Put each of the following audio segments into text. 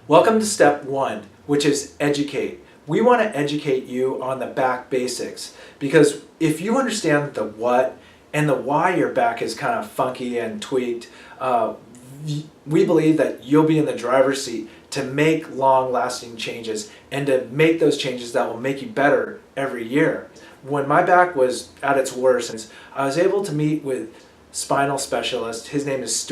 Welcome to step one, which is educate. We want to educate you on the back basics because if you understand the what and the why your back is kind of funky and tweaked, we believe that you'll be in the driver's seat to make long-lasting changes and to make those changes that will make you better every year. When my back was at its worst, I was able to meet with spinal specialist. His name is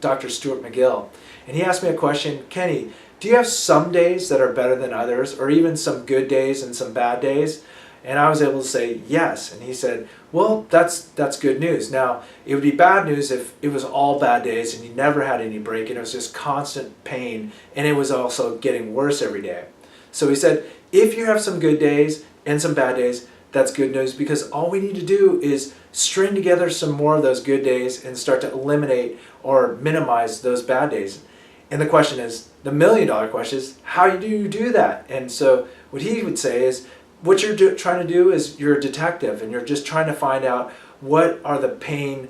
Dr. Stuart Mcgill. And he asked me a question, Kenny, do you have some days that are better than others, or even some good days and some bad days? And I was able to say yes. And he said, well, that's good news. Now, it would be bad news if it was all bad days and you never had any break and it was just constant pain and it was also getting worse every day. So he said, if you have some good days and some bad days, that's good news, because all we need to do is string together some more of those good days and start to eliminate or minimize those bad days. And the question is, the million-dollar question is, how do you do that? And so what he would say is, what you're trying to do is you're a detective and you're just trying to find out what are the pain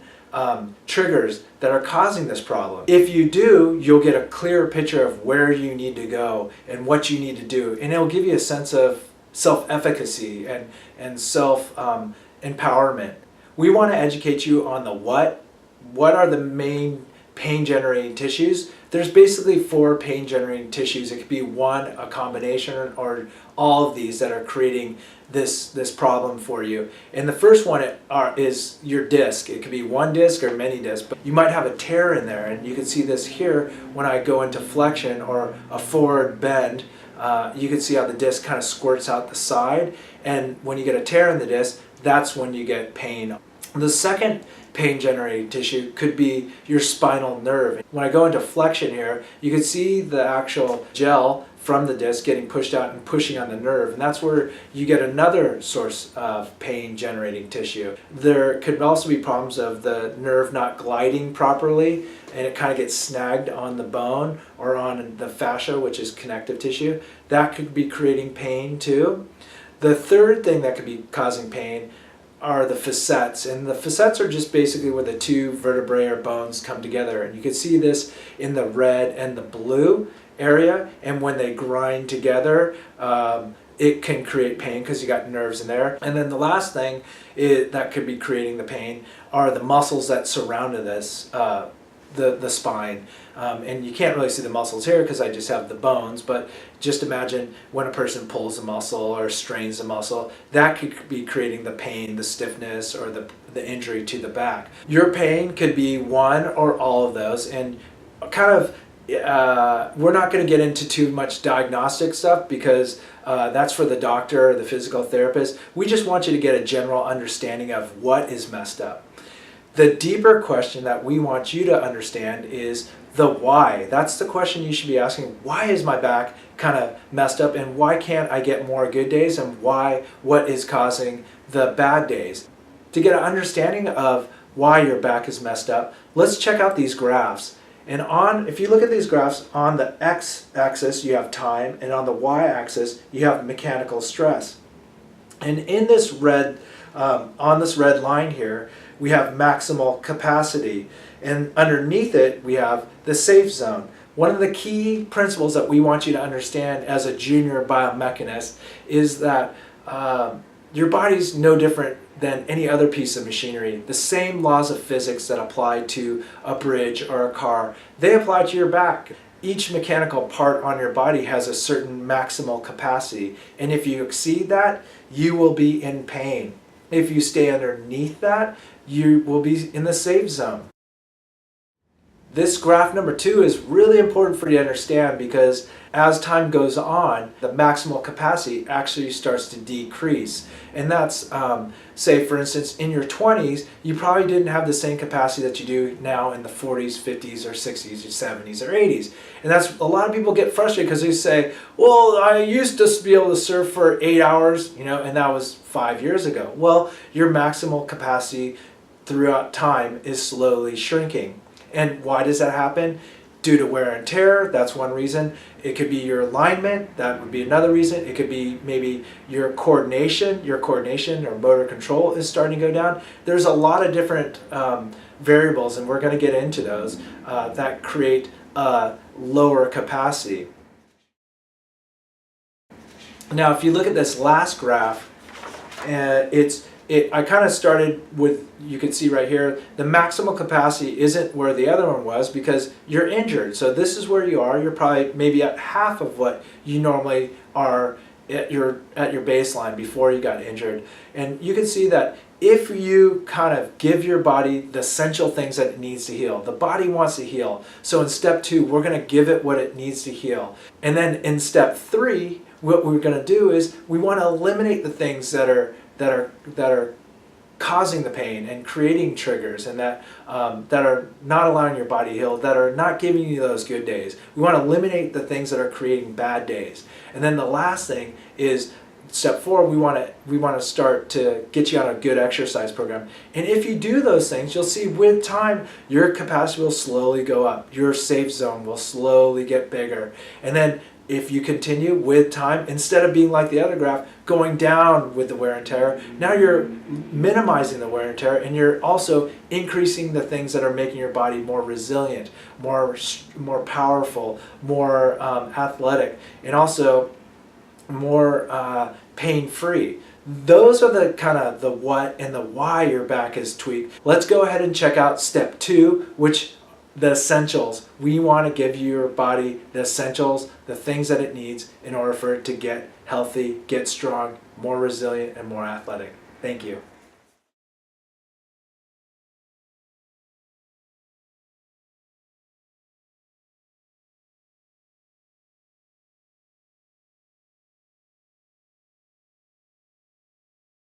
triggers that are causing this problem. If you do, you'll get a clearer picture of where you need to go and what you need to do. And it'll give you a sense of self-efficacy and self-empowerment. We want to educate you on the what. What are the main pain-generating tissues? There's basically 4 pain-generating tissues. It could be one, a combination, or all of these that are creating this problem for you. And the first one is your disc. It could be one disc or many discs, but you might have a tear in there, and you can see this here when I go into flexion or a forward bend. You can see how the disc kind of squirts out the side, and when you get a tear in the disc, that's when you get pain. The second pain-generating tissue could be your spinal nerve. When I go into flexion here, you can see the actual gel from the disc getting pushed out and pushing on the nerve, and that's where you get another source of pain-generating tissue. There could also be problems of the nerve not gliding properly, and it kind of gets snagged on the bone or on the fascia, which is connective tissue. That could be creating pain too. The third thing that could be causing pain are the facets, and the facets are just basically where the two vertebrae or bones come together, and you can see this in the red and the blue area, and when they grind together it can create pain because you got nerves in there. And then the last thing that could be creating the pain are the muscles that surround this the spine, and you can't really see the muscles here because I just have the bones, but just imagine when a person pulls a muscle or strains a muscle, that could be creating the pain, the stiffness, or the injury to the back. Your pain could be one or all of those, and kind of we're not going to get into too much diagnostic stuff because that's for the doctor or the physical therapist. We just want you to get a general understanding of what is messed up. The deeper question that we want you to understand is the why. That's the question you should be asking. Why is my back kind of messed up, and why can't I get more good days, and what is causing the bad days? To get an understanding of why your back is messed up, let's check out these graphs. And if you look at these graphs, on the x-axis you have time, and on the y-axis you have mechanical stress. And in this red, on this red line here, we have maximal capacity, and underneath it we have the safe zone. One of the key principles that we want you to understand as a junior biomechanist is that your body's no different than any other piece of machinery. The same laws of physics that apply to a bridge or a car, they apply to your back. Each mechanical part on your body has a certain maximal capacity, and if you exceed that, you will be in pain. If you stay underneath that, you will be in the safe zone. This graph number 2 is really important for you to understand because as time goes on, the maximal capacity actually starts to decrease. And that's, say for instance, in your 20s, you probably didn't have the same capacity that you do now in the 40s, 50s, or 60s, or 70s, or 80s. And that's, a lot of people get frustrated because they say, well, I used to be able to surf for 8 hours, and that was 5 years ago. Well, your maximal capacity throughout time is slowly shrinking. And why does that happen? Due to wear and tear, that's one reason. It could be your alignment, that would be another reason. It could be maybe your coordination or motor control is starting to go down. There's a lot of different variables, and we're going to get into those, that create a lower capacity. Now, if you look at this last graph, I kind of started with, you can see right here, the maximal capacity isn't where the other one was because you're injured. So this is where you are. You're probably maybe at half of what you normally are at your baseline before you got injured. And you can see that if you kind of give your body the essential things that it needs to heal, the body wants to heal. So in step 2, we're going to give it what it needs to heal. And then in step 3, what we're going to do is we want to eliminate the things that are causing the pain and creating triggers, and that are not allowing your body to heal, that are not giving you those good days. We want to eliminate the things that are creating bad days. And then the last thing is step 4. We want to start to get you on a good exercise program. And if you do those things, you'll see with time your capacity will slowly go up. Your safe zone will slowly get bigger. And then if you continue with time, instead of being like the other graph, going down with the wear and tear, now you're minimizing the wear and tear, and you're also increasing the things that are making your body more resilient, more powerful, more athletic, and also more pain-free. Those are the kind of the what and the why your back is tweaked. Let's go ahead and check out step 2, which the essentials. We want to give your body the essentials, the things that it needs in order for it to get healthy, get strong, more resilient, and more athletic. Thank you.